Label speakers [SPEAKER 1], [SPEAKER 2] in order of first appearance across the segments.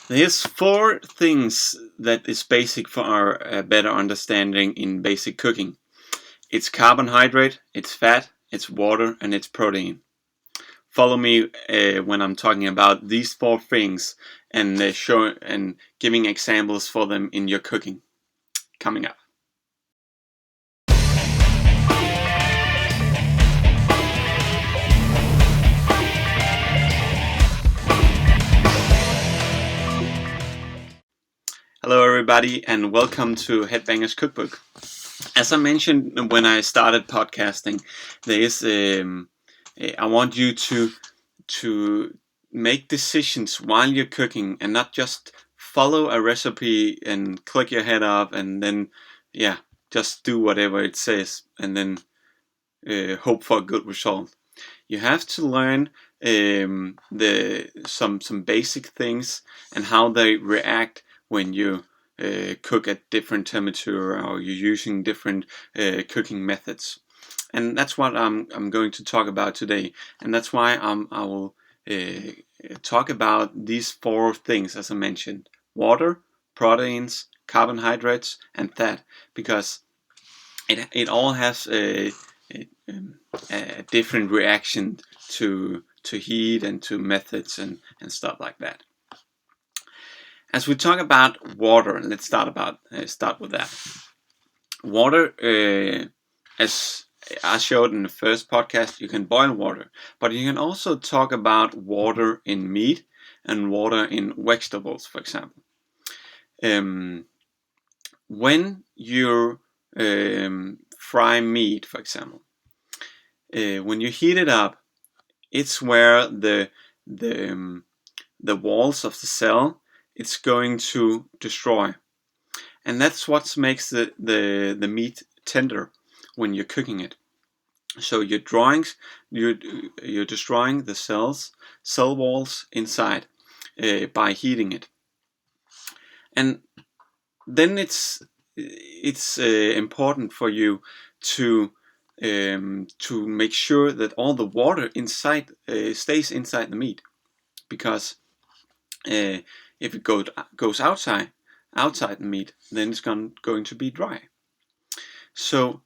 [SPEAKER 1] There's four things that is basic for our better understanding in basic cooking. It's carbohydrate, it's fat, it's water, and it's protein. Follow me when I'm talking about these four things and giving examples for them in your cooking. Coming up. Hello everybody and welcome to Headbangers Cookbook. As I mentioned when I started podcasting, there is I want you to make decisions while you're cooking and not just follow a recipe and click your head up and then just do whatever it says and then hope for a good result. You have to learn some basic things and how they react when you cook at different temperature or you're using different cooking methods. And that's what I'm going to talk about today. And that's why I will talk about these four things, as I mentioned: water, proteins, carbohydrates, and fat, because it all has a different reaction to heat and to methods and stuff like that. As we talk about water, let's start with that. Water, as I showed in the first podcast, you can boil water, but you can also talk about water in meat and water in vegetables, for example. When you fry meat, for example, when you heat it up, it's where the walls of the cell it's going to destroy, and that's what makes the meat tender when you're cooking it. So you're destroying the cell walls inside by heating it, and then it's important for you to make sure that all the water inside stays inside the meat, because if it goes outside the meat, then it's going to be dry. So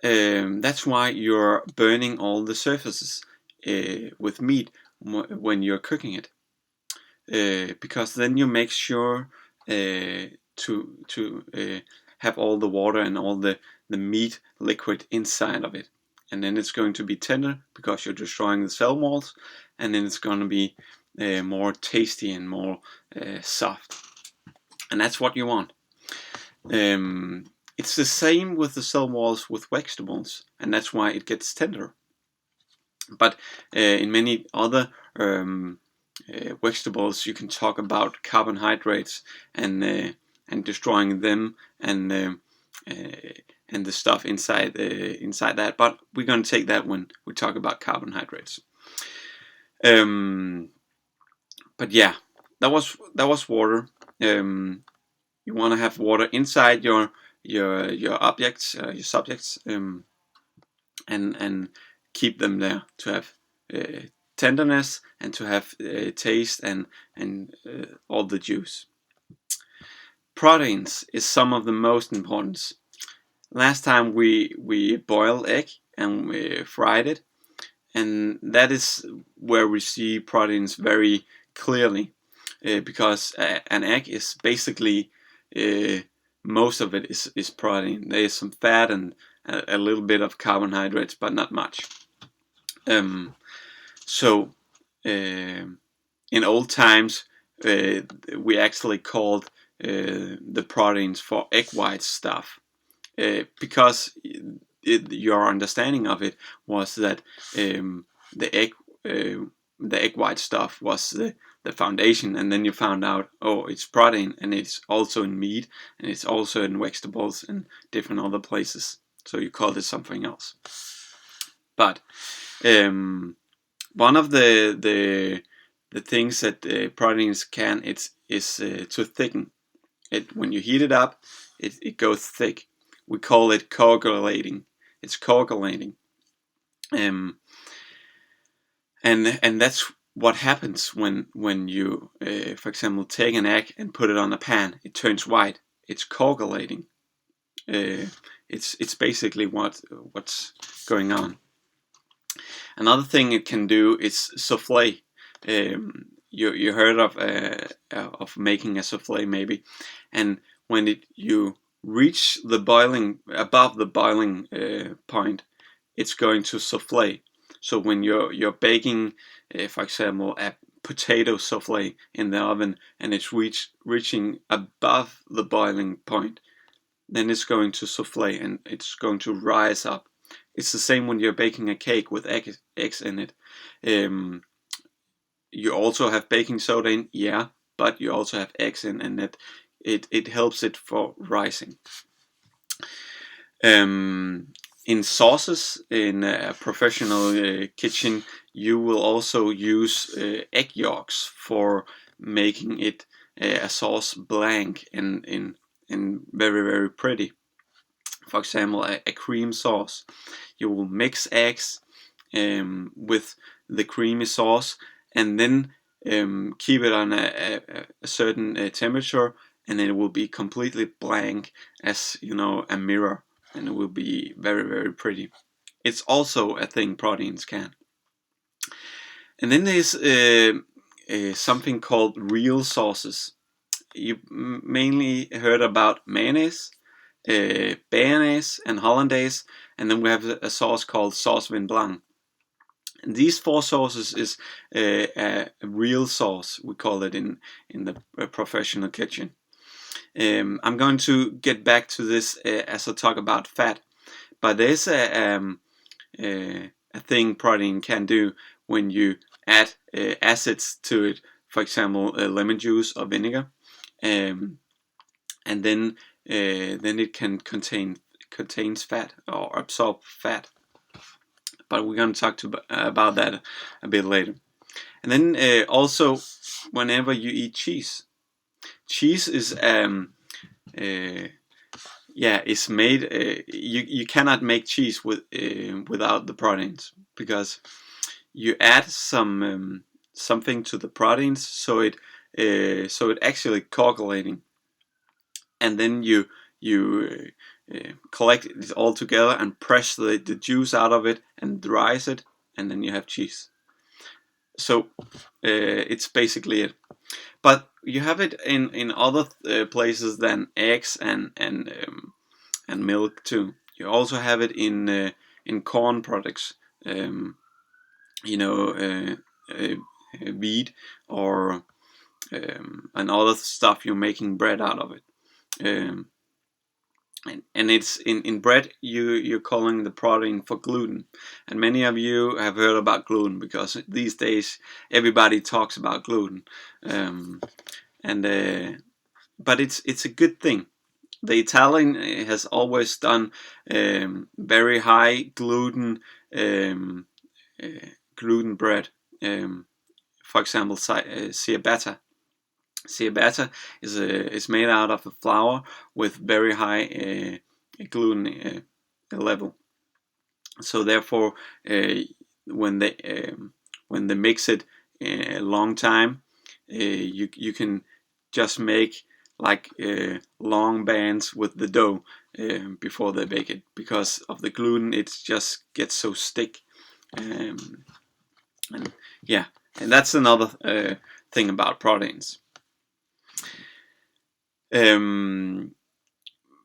[SPEAKER 1] that's why you're burning all the surfaces with meat when you're cooking it, because then you make sure to have all the water and all the meat liquid inside of it, and then it's going to be tender because you're destroying the cell walls, and then it's going to be more tasty and more soft, and that's what you want. It's the same with the cell walls with vegetables, and that's why it gets tender. But in many other vegetables, you can talk about carbohydrates and destroying them and the stuff inside that. But we're going to take that when we talk about carbohydrates. But yeah, that was water. You want to have water inside your objects, your subjects, and keep them there to have tenderness and to have taste and all the juice. Proteins is some of the most important. Last time we boiled egg and we fried it, and that is where we see proteins very clearly, because an egg is basically most of it is protein. There is some fat and a little bit of carbohydrates, but not much. So in old times, we actually called the proteins for egg white stuff, because your understanding of it was that the egg white stuff was the foundation, and then you found out, oh, it's protein, and it's also in meat, and it's also in vegetables and different other places, so you called it something else. But one of the things that proteins can is to thicken it. When you heat it up, it goes thick. We call it coagulating. It's coagulating, and that's what happens when you, for example, take an egg and put it on a pan? It turns white. It's coagulating. It's basically what's going on. Another thing it can do is souffle. You heard of making a souffle maybe, and when you reach the boiling above the boiling point, it's going to souffle. So when you're baking, for example, a potato souffle in the oven, and it's reaching above the boiling point, then it's going to souffle and it's going to rise up. It's the same when you're baking a cake with eggs in it. You also have baking soda in, yeah, but you also have eggs in, and it helps it for rising. In sauces, in a professional kitchen, you will also use egg yolks for making it a sauce blank and very, very pretty. For example, a cream sauce. You will mix eggs with the creamy sauce, and then keep it on a certain temperature, and it will be completely blank, as a mirror, and it will be very, very pretty. It's also a thing proteins can. And then there's something called real sauces. You mainly heard about mayonnaise, béarnaise, and hollandaise, and then we have a sauce called sauce vin blanc. And these four sauces is a real sauce. We call it in the professional kitchen. I'm going to get back to this as I talk about fat, but there's a thing protein can do when you add acids to it. For example, lemon juice or vinegar, and then it can contains fat or absorb fat. But we're going to talk about that a bit later. And then also, whenever you eat cheese is is made. You cannot make cheese without the proteins, because you add something to the proteins, so it actually coagulating, and then you collect it all together and press the juice out of it and dries it, and then you have cheese. So it's basically it. But you have it in other places than eggs and milk too. You also have it in corn products, wheat or and other stuff. You're making bread out of it. And it's in bread, you're calling the protein for gluten, and many of you have heard about gluten, because these days everybody talks about gluten, but it's a good thing. The Italian has always done very high gluten bread. For example, ciabatta. Ciabatta is made out of a flour with very high gluten level. So therefore, when they mix it a long time, you can just make like long bands with the dough before they bake it, because of the gluten. It just gets so thick, and that's another thing about proteins.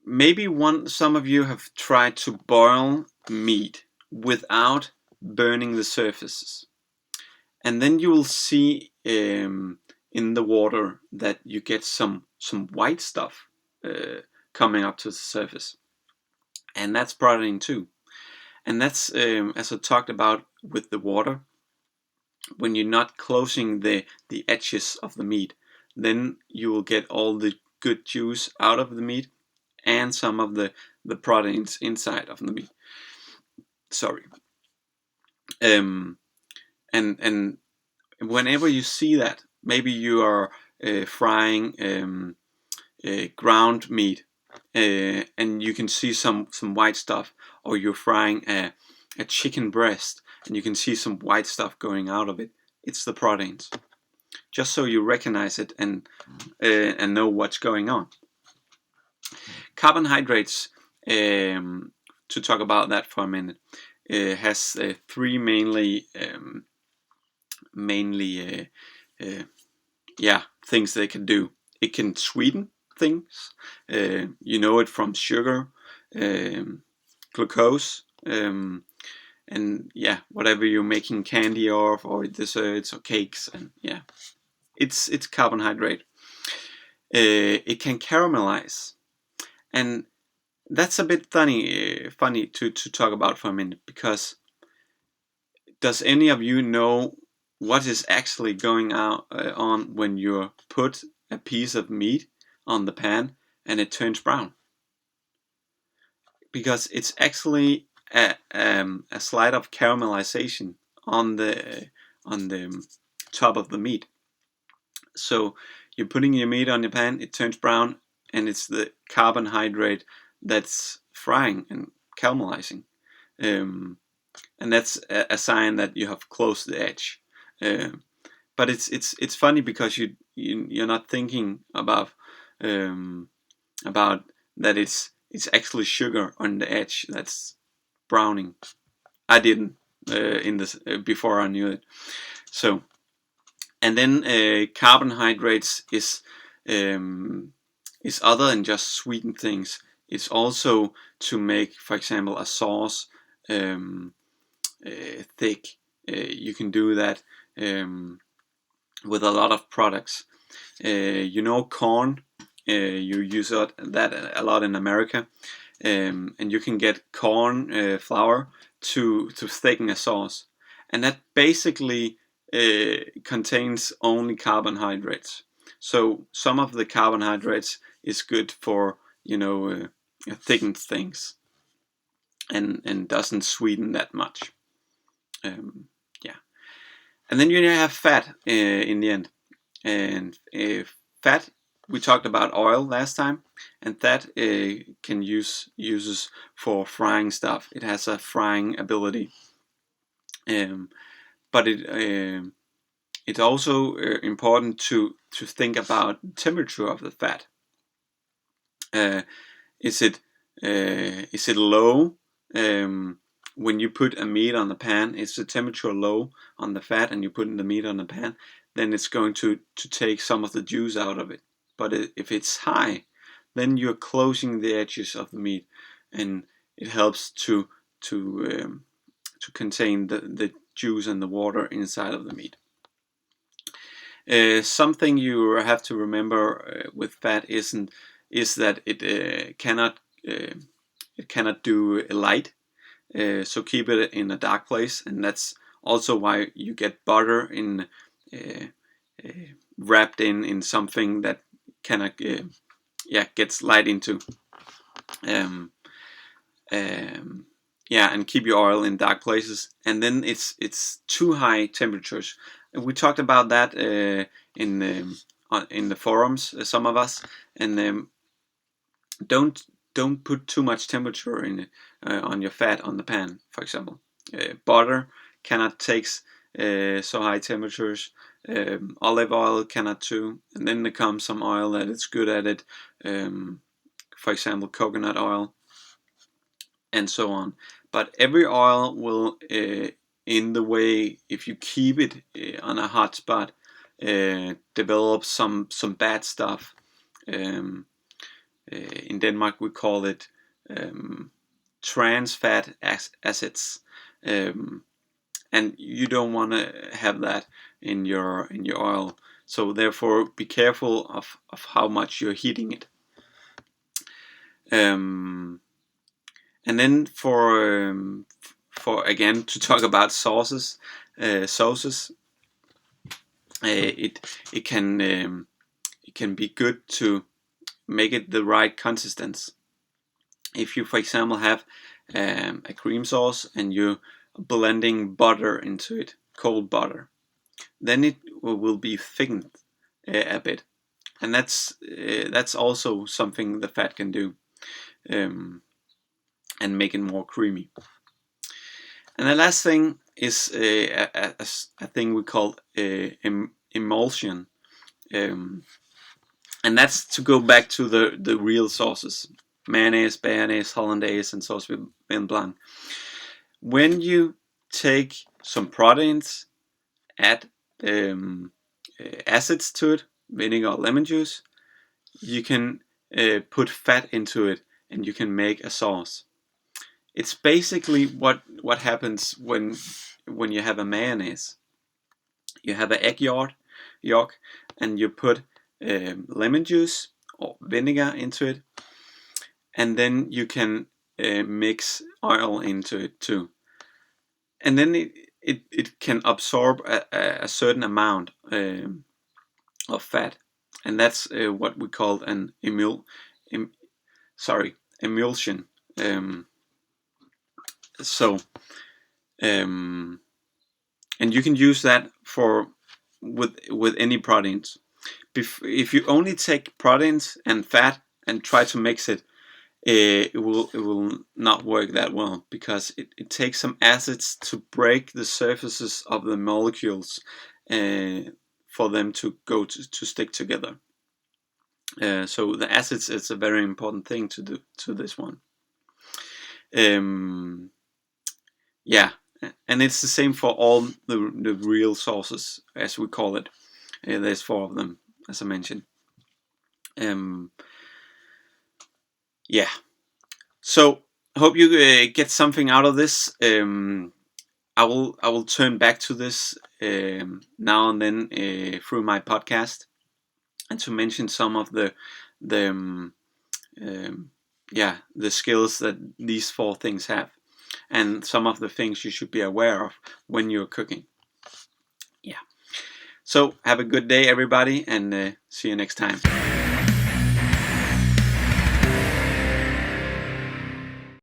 [SPEAKER 1] Maybe some of you have tried to boil meat without burning the surfaces, and then you will see in the water that you get some white stuff coming up to the surface, and that's protein too. And that's as I talked about with the water. When you're not closing the edges of the meat, then you will get all the good juice out of the meat and some of the proteins inside of the meat. Sorry. And whenever you see that, maybe you are frying ground meat, and you can see some white stuff, or you're frying a chicken breast and you can see some white stuff going out of it. It's the proteins. Just so you recognize it and know what's going on. Carbohydrates, to talk about that for a minute, has three mainly things they can do. It can sweeten things. You know it from sugar, glucose, and whatever you're making candy of, or desserts or cakes, and it's carbohydrate. It can caramelize, and that's a bit funny to talk about for a minute, because does any of you know what is actually going on when you put a piece of meat on the pan and it turns brown? Because it's actually a slight of caramelization on the top of the meat. So you're putting your meat on the pan, it turns brown, and it's the carbohydrate that's frying and caramelizing. And that's a sign that you have closed the edge. But it's funny because you're not thinking about that it's actually sugar on the edge that's browning. I didn't in this before I knew it. So, and then carbohydrates is other than just sweeten things. It's also to make, for example, a sauce thick. You can do that with a lot of products. Corn. You use that a lot in America, and you can get corn flour to thicken a sauce, and that basically contains only carbohydrates. So some of the carbohydrates is good for thickened things, and doesn't sweeten that much. And then you have fat in the end, and fat. We talked about oil last time, and that can uses for frying stuff. It has a frying ability, but it's also important to think about the temperature of the fat. Is it low? When you put a meat on the pan, is the temperature low on the fat, and you put the meat on the pan, then it's going to take some of the juice out of it. But if it's high, then you're closing the edges of the meat, and it helps to contain the juice and the water inside of the meat. Something you have to remember with fat is that it cannot do light. So keep it in a dark place, and that's also why you get butter in wrapped in something that cannot gets light into. And keep your oil in dark places. And then it's too high temperatures. And we talked about that in the forums, some of us, and don't put too much temperature in on your fat on the pan. For example, butter cannot take so high temperatures. Olive oil cannot too, and then there comes some oil that is good at it. For example, coconut oil, and so on. But every oil will, in the way, if you keep it on a hot spot, develop some bad stuff. In Denmark we call it trans fat acids, and you don't want to have that in your oil. So therefore, be careful of how much you're heating it. And then for again, to talk about sauces, it can be good to make it the right consistency. If you, for example, have a cream sauce and you're blending butter into it, cold butter, then it will be thickened a bit, and that's also something the fat can do, and make it more creamy. And the last thing is a thing we call emulsion. And that's to go back to the real sauces. Mayonnaise, béarnaise, hollandaise, and sauce vin blanc. When you take some proteins, add acids to it, vinegar or lemon juice, you can put fat into it and you can make a sauce. It's basically what happens when you have a mayonnaise. You have an egg yolk, and you put lemon juice or vinegar into it, and then you can mix oil into it too, and then it can absorb a certain amount of fat, and that's what we call an emulsion. So and you can use that with any proteins. If you only take proteins and fat and try to mix it, it will not work that well, because it takes some acids to break the surfaces of the molecules for them to stick together. So the acids is a very important thing to do to this one. Yeah, and it's the same for all the real sauces, as we call it. There's 4 of them, as I mentioned. Yeah. So I hope you get something out of this. I will turn back to this now and then through my podcast, and to mention some of the skills that these 4 things have, and some of the things you should be aware of when you're cooking. Yeah. So have a good day, everybody, and see you next time.